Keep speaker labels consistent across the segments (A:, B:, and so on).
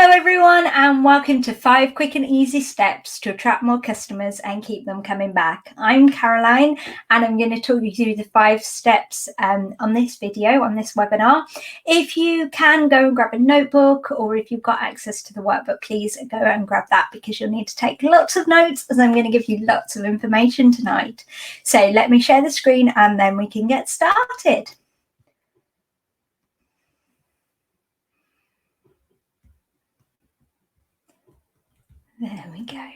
A: Hello everyone, and welcome to 5 quick and easy steps to attract more customers and keep them coming back. I'm Caroline, and I'm going to talk you through the 5 steps on this video, on this webinar. If you can, go and grab a notebook, or if you've got access to the workbook, please go and grab that, because you'll need to take lots of notes, as I'm going to give you lots of information tonight. So let me share the screen and then we can get started. There we go.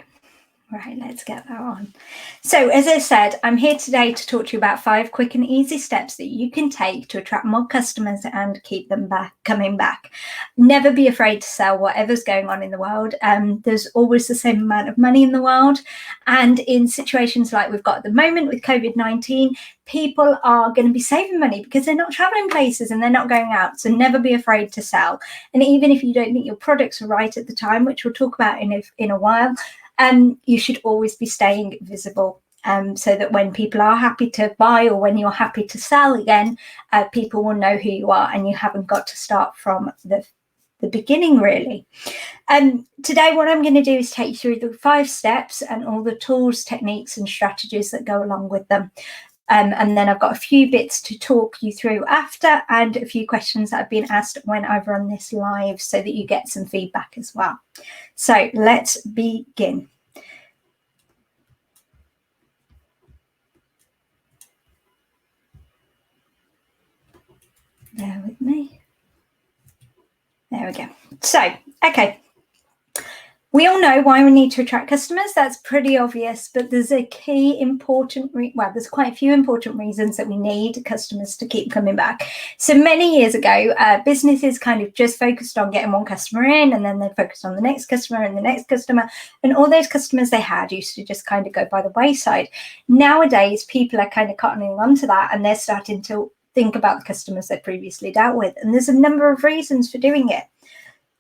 A: Right, let's get that on. So as I said, I'm here today to talk to you about 5 quick and easy steps that you can take to attract more customers and keep them coming back. Never be afraid to sell whatever's going on in the world. There's always the same amount of money in the world. And in situations like we've got at the moment with COVID-19, people are going to be saving money because they're not traveling places and they're not going out. So never be afraid to sell. And even if you don't think your products are right at the time, which we'll talk about in a while, you should always be staying visible, so that when people are happy to buy, or when you're happy to sell again, people will know who you are, and you haven't got to start from the beginning, really. Today, what I'm going to do is take you through the 5 steps and all the tools, techniques and strategies that go along with them. And then I've got a few bits to talk you through after, and a few questions that have been asked when I've run this live, so that you get some feedback as well. So let's begin. Bear with me. There we go. So, okay. We all know why we need to attract customers. That's pretty obvious, but there's a key important, there's quite a few important reasons that we need customers to keep coming back. So many years ago, businesses kind of just focused on getting one customer in, and then they focused on the next customer and the next customer, and all those customers they had used to just kind of go by the wayside. Nowadays, people are kind of cottoning onto that, and they're starting to think about the customers they previously dealt with. And there's a number of reasons for doing it.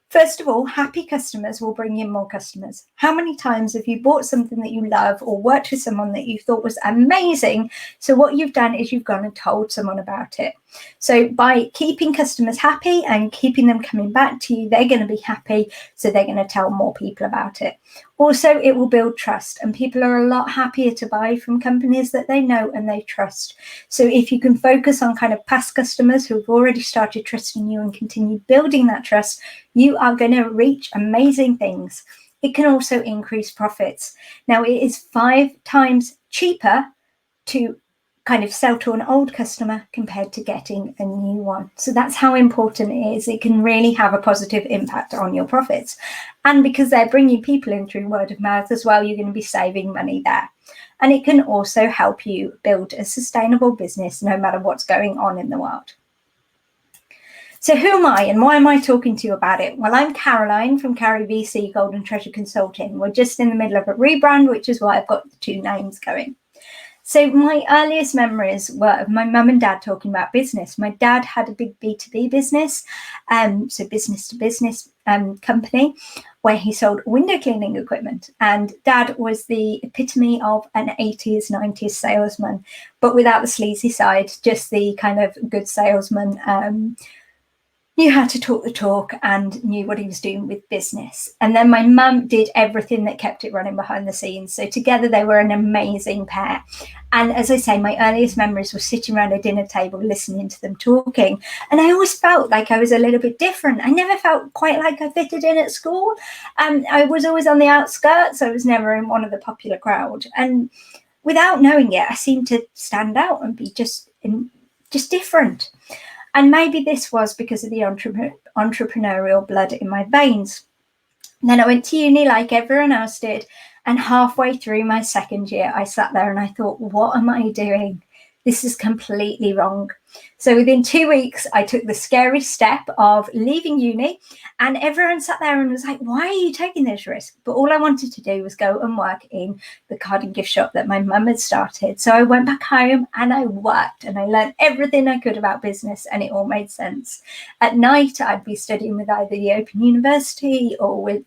A: First of all, happy customers will bring in more customers. How many times have you bought something that you love, or worked with someone that you thought was amazing? So what you've done is you've gone and told someone about it. So by keeping customers happy and keeping them coming back to you, they're going to be happy. So they're going to tell more people about it. Also, it will build trust, and people are a lot happier to buy from companies that they know and they trust. So if you can focus on kind of past customers who have already started trusting you and continue building that trust, you are going to reach amazing things. It can also increase profits. Now, it is 5 times cheaper to kind of sell to an old customer compared to getting a new one. So that's how important it is. It can really have a positive impact on your profits. And because they're bringing people in through word of mouth as well, you're going to be saving money there. And it can also help you build a sustainable business no matter what's going on in the world. So who am I, and why am I talking to you about it? Well, I'm Caroline from Carry VC Golden Treasure Consulting. We're just in the middle of a rebrand, which is why I've got the 2 names going. So my earliest memories were of my mum and dad talking about business. My dad had a big B2B business, so business to business company, where he sold window cleaning equipment. And dad was the epitome of an 80s, 90s salesman, but without the sleazy side, just the kind of good salesman, knew how to talk the talk and knew what he was doing with business. And then my mum did everything that kept it running behind the scenes. So together they were an amazing pair. And as I say, my earliest memories were sitting around a dinner table, listening to them talking. And I always felt like I was a little bit different. I never felt quite like I fitted in at school. I was always on the outskirts. I was never in one of the popular crowd. And without knowing it, I seemed to stand out and be just different. And maybe this was because of the entrepreneurial blood in my veins. And then I went to uni like everyone else did. And halfway through my second year, I sat there and I thought, what am I doing? This is completely wrong. So within 2 weeks, I took the scary step of leaving uni, and everyone sat there and was like, why are you taking this risk? But all I wanted to do was go and work in the card and gift shop that my mum had started. So I went back home and I worked, and I learned everything I could about business, and it all made sense. At night, I'd be studying with either the Open University or with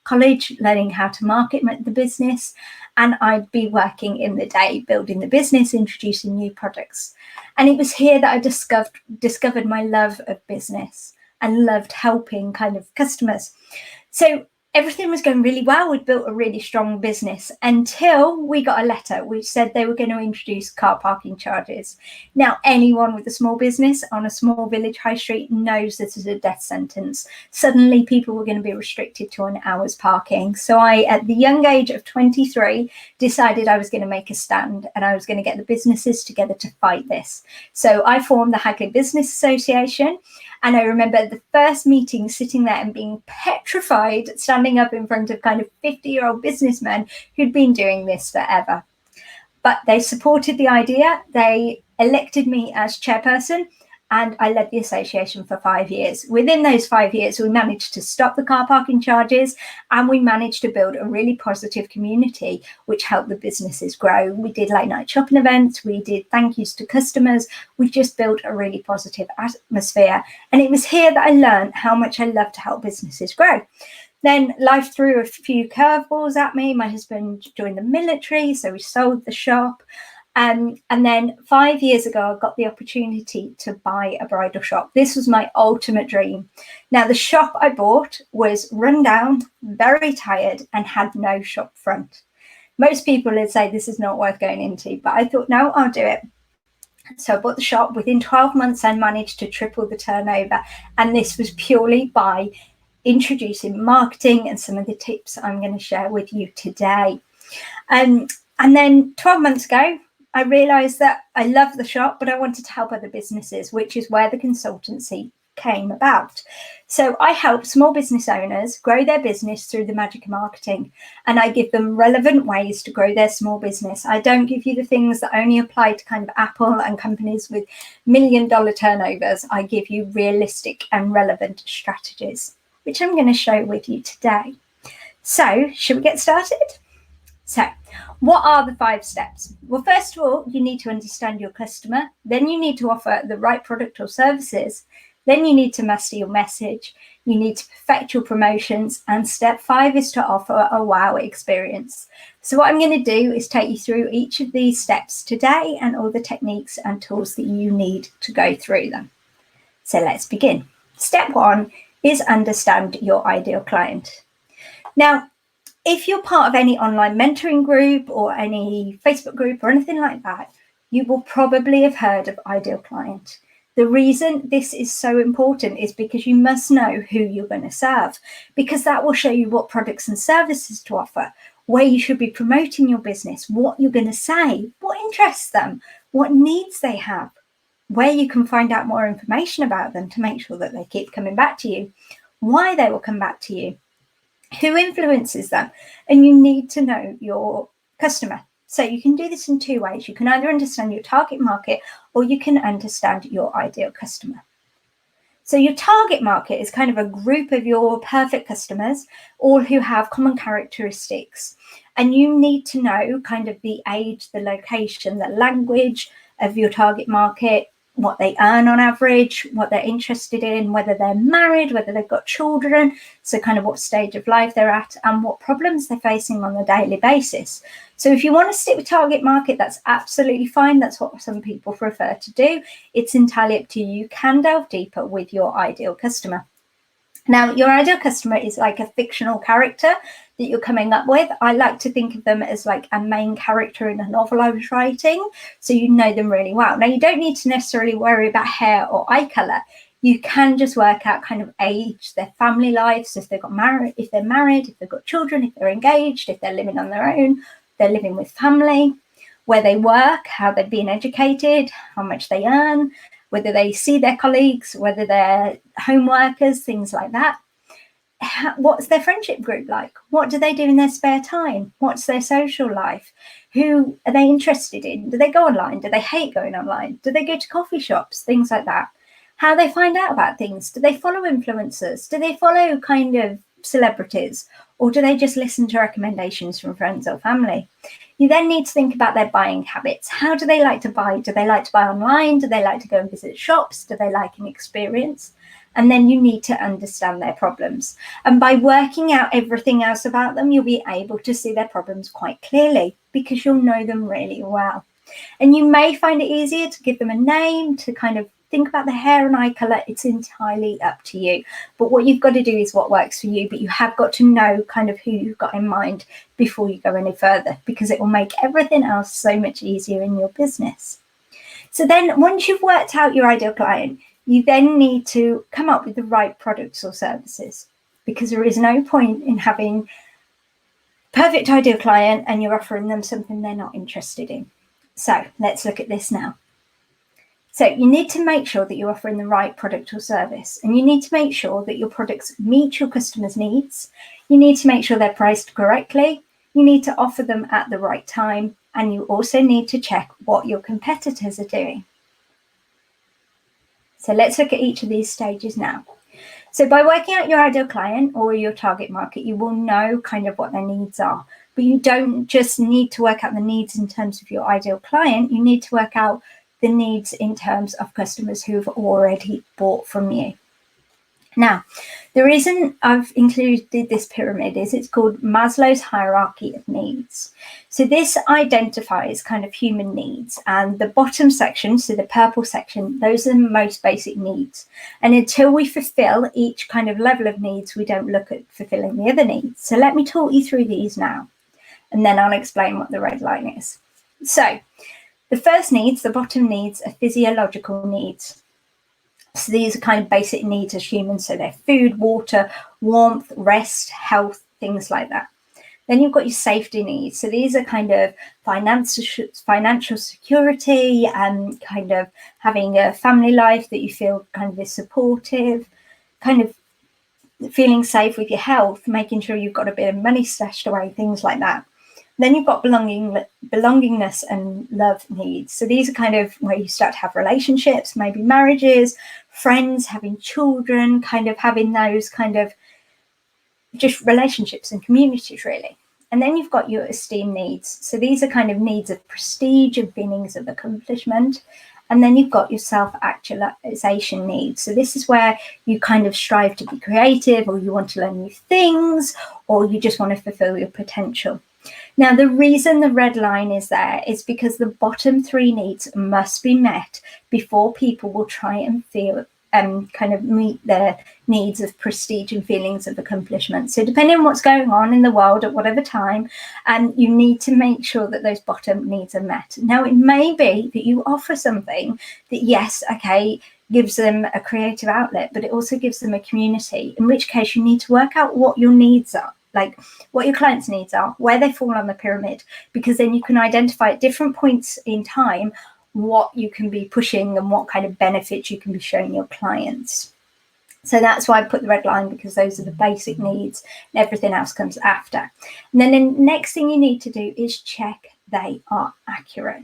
A: college, learning how to market the business. And I'd be working in the day, building the business, introducing new products. And it was here that I discovered my love of business. and loved helping kind of customers. So everything was going really well. We'd built a really strong business until we got a letter which said they were going to introduce car parking charges. Now, anyone with a small business on a small village high street knows this is a death sentence. Suddenly, people were going to be restricted to an hour's parking. So I, at the young age of 23, decided I was going to make a stand and I was going to get the businesses together to fight this. So I formed the Hagley Business Association. And I remember the first meeting sitting there and being petrified, standing up in front of kind of 50-year-old businessmen who'd been doing this forever. But they supported the idea. They elected me as chairperson, and I led the association for 5 years. Within those 5 years, we managed to stop the car parking charges, and we managed to build a really positive community, which helped the businesses grow. We did late night shopping events. We did thank yous to customers. We just built a really positive atmosphere. And it was here that I learned how much I love to help businesses grow. Then life threw a few curveballs at me. My husband joined the military, so we sold the shop. And then 5 years ago, I got the opportunity to buy a bridal shop. This was my ultimate dream. Now, the shop I bought was run down, very tired, and had no shop front. Most people would say this is not worth going into, but I thought, no, I'll do it. So I bought the shop. Within 12 months, I managed to triple the turnover. And this was purely by introducing marketing and some of the tips I'm going to share with you today. And then 12 months ago, I realized that I love the shop, but I wanted to help other businesses, which is where the consultancy came about. So I help small business owners grow their business through the magic of marketing, and I give them relevant ways to grow their small business. I don't give you the things that only apply to kind of Apple and companies with $1 million turnovers. I give you realistic and relevant strategies, which I'm going to show with you today. So should we get started? So what are the 5 steps? Well, first of all, you need to understand your customer. Then you need to offer the right product or services. Then you need to master your message. You need to perfect your promotions. And step 5 is to offer a wow experience. So what I'm going to do is take you through each of these steps today and all the techniques and tools that you need to go through them. So let's begin. Step 1 is understand your ideal client. Now, if you're part of any online mentoring group or any Facebook group or anything like that, you will probably have heard of ideal client. The reason this is so important is because you must know who you're going to serve, because that will show you what products and services to offer, where you should be promoting your business, what you're going to say, what interests them, what needs they have, where you can find out more information about them to make sure that they keep coming back to you, why they will come back to you, who influences them. And you need to know your customer. So you can do this in 2 ways. You can either understand your target market or you can understand your ideal customer. So your target market is kind of a group of your perfect customers, all who have common characteristics. And you need to know kind of the age, the location, the language of your target market, what they earn on average, what they're interested in, whether they're married, whether they've got children, so kind of what stage of life they're at, and what problems they're facing on a daily basis. So if you want to stick with target market, that's absolutely fine. That's what some people prefer to do. It's entirely up to you. You can delve deeper with your ideal customer. Now, your ideal customer is like a fictional character that you're coming up with. I like to think of them as like a main character in a novel I was writing, so you know them really well. Now, you don't need to necessarily worry about hair or eye color. You can just work out kind of age, their family lives, if they've got married, if they're married, if they've got children, if they're engaged, if they're living on their own, they're living with family, where they work, how they've been educated, how much they earn, whether they see their colleagues, whether they're home workers, things like that. What's their friendship group like? What do they do in their spare time? What's their social life? Who are they interested in? Do they go online? Do they hate going online? Do they go to coffee shops? Things like that. How they find out about things? Do they follow influencers? Do they follow kind of celebrities? Or do they just listen to recommendations from friends or family? You then need to think about their buying habits. How do they like to buy? Do they like to buy online? Do they like to go and visit shops? Do they like an experience? And then you need to understand their problems. And by working out everything else about them, you'll be able to see their problems quite clearly because you'll know them really well. And you may find it easier to give them a name, to kind of think about the hair and eye colour, it's entirely up to you. But what you've got to do is what works for you, but you have got to know kind of who you've got in mind before you go any further, because it will make everything else so much easier in your business. So then once you've worked out your ideal client, you then need to come up with the right products or services, because there is no point in having perfect ideal client and you're offering them something they're not interested in. So let's look at this now. So you need to make sure that you're offering the right product or service, and you need to make sure that your products meet your customers' needs. You need to make sure they're priced correctly. You need to offer them at the right time, and you also need to check what your competitors are doing. So let's look at each of these stages now. So by working out your ideal client or your target market, you will know kind of what their needs are. But you don't just need to work out the needs in terms of your ideal client. You need to work out the needs in terms of customers who've already bought from you. Now, the reason I've included this pyramid is it's called Maslow's Hierarchy of Needs. So this identifies kind of human needs, and the bottom section, so the purple section, those are the most basic needs. And until we fulfill each kind of level of needs, we don't look at fulfilling the other needs. So let me talk you through these now, and then I'll explain what the red line is. So the first needs, the bottom needs, are physiological needs. So these are kind of basic needs as humans. So they're food, water, warmth, rest, health, things like that. Then you've got your safety needs. So these are kind of financial security and kind of having a family life that you feel kind of is supportive, kind of feeling safe with your health, making sure you've got a bit of money stashed away, things like that. Then you've got belongingness and love needs. So these are kind of where you start to have relationships, maybe marriages, friends, having children, kind of having those kind of just relationships and communities, really. And then you've got your esteem needs. So these are kind of needs of prestige and feelings of accomplishment. And then you've got your self-actualization needs. So this is where you kind of strive to be creative, or you want to learn new things, or you just want to fulfill your potential. Now, the reason the red line is there is because the bottom three needs must be met before people will try and feel kind of meet their needs of prestige and feelings of accomplishment. So depending on what's going on in the world at whatever time, you need to make sure that those bottom needs are met. Now, it may be that you offer something that, yes, okay, gives them a creative outlet, but it also gives them a community, in which case you need to work out what your needs are, like what your clients' needs are, where they fall on the pyramid, because then you can identify at different points in time what you can be pushing and what kind of benefits you can be showing your clients. So that's why I put the red line, because those are the basic needs and everything else comes after. And then the next thing you need to do is check they are accurate.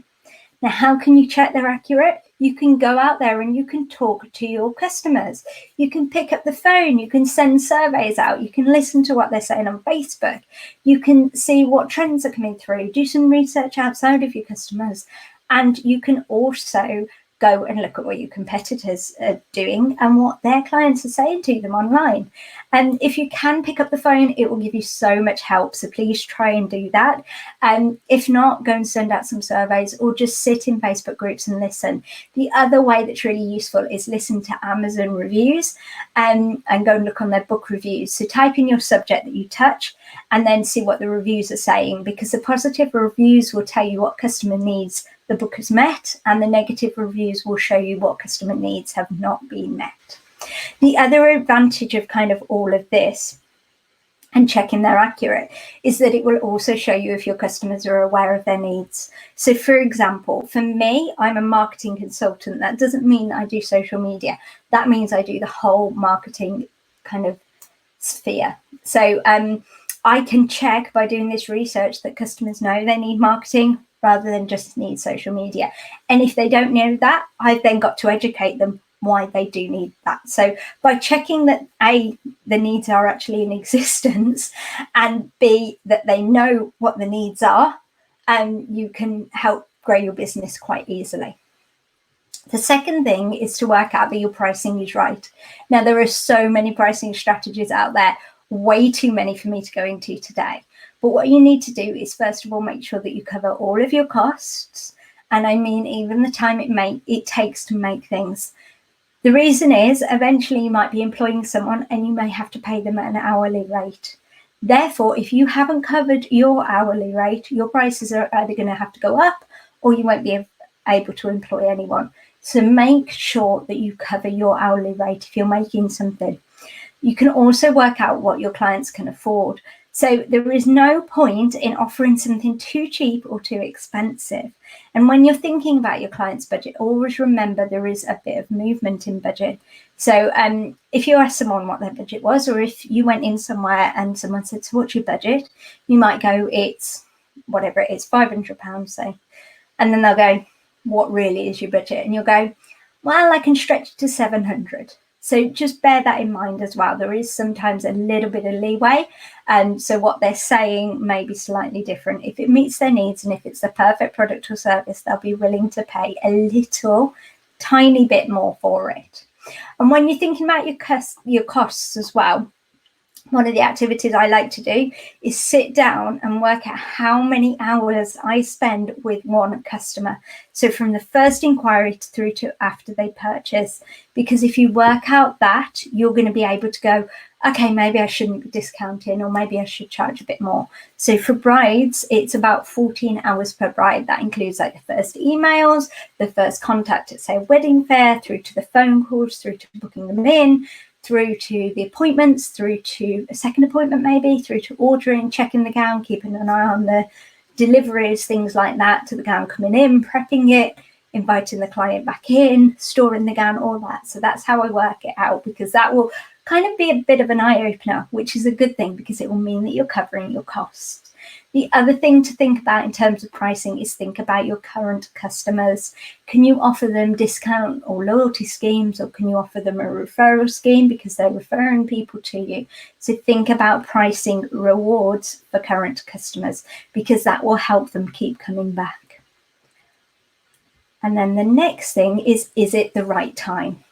A: Now, how can you check they're accurate? You can go out there and you can talk to your customers. You can pick up the phone. You can send surveys out. You can listen to what they're saying on Facebook. You can see what trends are coming through. Do some research outside of your customers. And you can also go and look at what your competitors are doing and what their clients are saying to them online. And if you can pick up the phone, it will give you so much help. So please try and do that. And if not, go and send out some surveys or just sit in Facebook groups and listen. The other way that's really useful is listen to Amazon reviews and go and look on their book reviews. So type in your subject that you touch and then see what the reviews are saying, because the positive reviews will tell you what customer needs the book has met, and the negative reviews will show you what customer needs have not been met. The other advantage of kind of all of this and checking they're accurate is that it will also show you if your customers are aware of their needs. So for example, for me, I'm a marketing consultant. That doesn't mean I do social media. That means I do the whole marketing kind of sphere. So I can check by doing this research that customers know they need marketing rather than just need social media. And if they don't know that, I've then got to educate them why they do need that. So by checking that A, the needs are actually in existence, and B, that they know what the needs are, you can help grow your business quite easily. The second thing is to work out that your pricing is right. Now, there are so many pricing strategies out there, way too many for me to go into today. But what you need to do is, first of all, make sure that you cover all of your costs. And I mean, even the time it takes to make things. The reason is eventually you might be employing someone and you may have to pay them an hourly rate. Therefore, if you haven't covered your hourly rate, your prices are either going to have to go up or you won't be able to employ anyone. So make sure that you cover your hourly rate if you're making something. You can also work out what your clients can afford. So there is no point in offering something too cheap or too expensive. And when you're thinking about your client's budget, always remember there is a bit of movement in budget. So if you ask someone what their budget was, or if you went in somewhere and someone said, so what's your budget? You might go, it's whatever it is, £500, say. And then they'll go, what really is your budget? And you'll go, well, I can stretch it to 700. So just bear that in mind as well. There is sometimes a little bit of leeway. So what they're saying may be slightly different. If it meets their needs and if it's the perfect product or service, they'll be willing to pay a little tiny bit more for it. And when you're thinking about your costs as well, one of the activities I like to do is sit down and work out how many hours I spend with one customer. So from the first inquiry through to after they purchase, because if you work out that, you're going to be able to go, okay, maybe I shouldn't be discounting, or maybe I should charge a bit more. So for brides, it's about 14 hours per bride. That includes like the first emails, the first contact at, say, a wedding fair, through to the phone calls, through to booking them in, through to the appointments, through to a second appointment maybe, through to ordering, checking the gown, keeping an eye on the deliveries, things like that, to the gown coming in, prepping it, inviting the client back in, storing the gown, all that. So that's how I work it out, because that will kind of be a bit of an eye-opener, which is a good thing because it will mean that you're covering your costs. The other thing to think about in terms of pricing is think about your current customers. Can you offer them discount or loyalty schemes, or can you offer them a referral scheme because they're referring people to you? So think about pricing rewards for current customers, because that will help them keep coming back. And then the next thing is it the right time?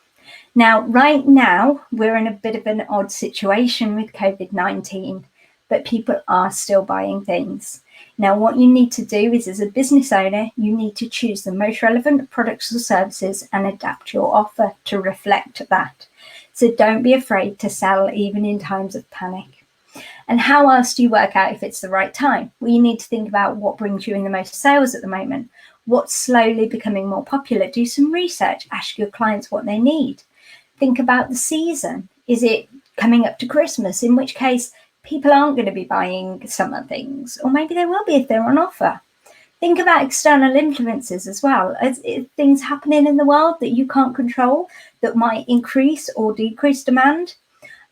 A: Now, right now, we're in a bit of an odd situation with COVID-19. But people are still buying things. Now, what you need to do is, as a business owner, you need to choose the most relevant products or services and adapt your offer to reflect that. So don't be afraid to sell even in times of panic. And how else do you work out if it's the right time? Well, you need to think about what brings you in the most sales at the moment, what's slowly becoming more popular. Do some research, ask your clients what they need. Think about the season. Is it coming up to Christmas? In which case, people aren't going to be buying summer things, or maybe they will be if they're on offer. Think about external influences as well. As things happening in the world that you can't control that might increase or decrease demand.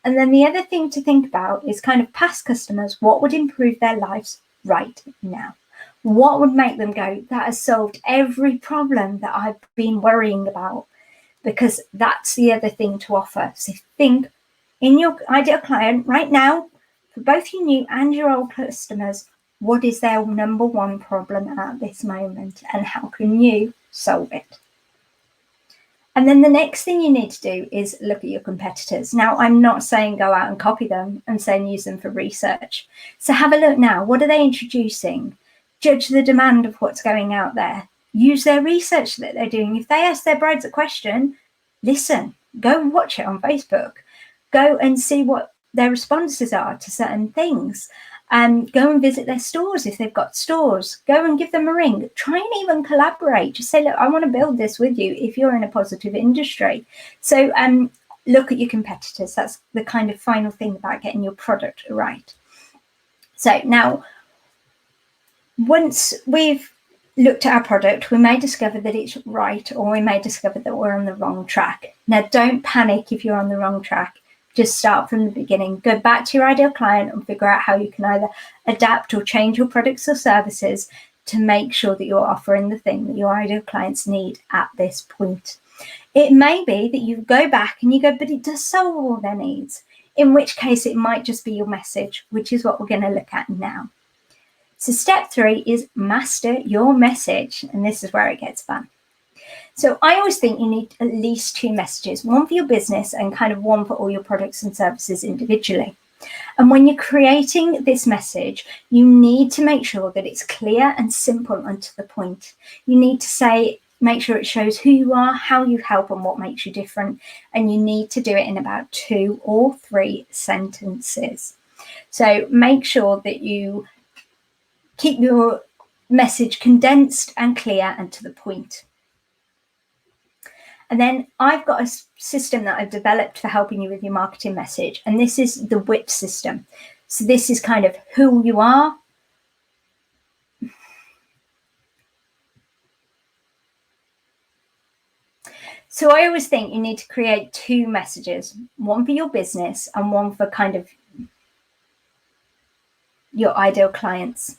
A: And then the other thing to think about is kind of past customers. What would improve their lives right now? What would make them go, that has solved every problem that I've been worrying about? Because that's the other thing to offer. So think in your ideal client right now, for both your new and your old customers, what is their number one problem at this moment, and how can you solve it? And then the next thing you need to do is look at your competitors. Now, I'm not saying go out and copy them and saying use them for research. So have a look now. What are they introducing? Judge the demand of what's going out there. Use their research that they're doing. If they ask their brides a question, listen, go and watch it on Facebook. Go and see what their responses are to certain things. Go and visit their stores if they've got stores. Go and give them a ring. Try and even collaborate. Just say, look, I want to build this with you if you're in a positive industry. So look at your competitors. That's the kind of final thing about getting your product right. So now, once we've looked at our product, we may discover that it's right, or we may discover that we're on the wrong track. Now, don't panic if you're on the wrong track. Just start from the beginning. Go back to your ideal client and figure out how you can either adapt or change your products or services to make sure that you're offering the thing that your ideal clients need at this point. It may be that you go back and you go, but it does solve all their needs, in which case it might just be your message, which is what we're going to look at now. So step 3 is master your message, and this is where it gets fun. So I always think you need at least 2 messages, one for your business and kind of one for all your products and services individually. And when you're creating this message, you need to make sure that it's clear and simple and to the point. You need to say, make sure it shows who you are, how you help, and what makes you different. And you need to do it in about 2 or 3 sentences. So make sure that you keep your message condensed and clear and to the point. And then I've got a system that I've developed for helping you with your marketing message. And this is the WHIP system. So this is kind of who you are. So I always think you need to create 2 messages, one for your business and one for kind of your ideal clients.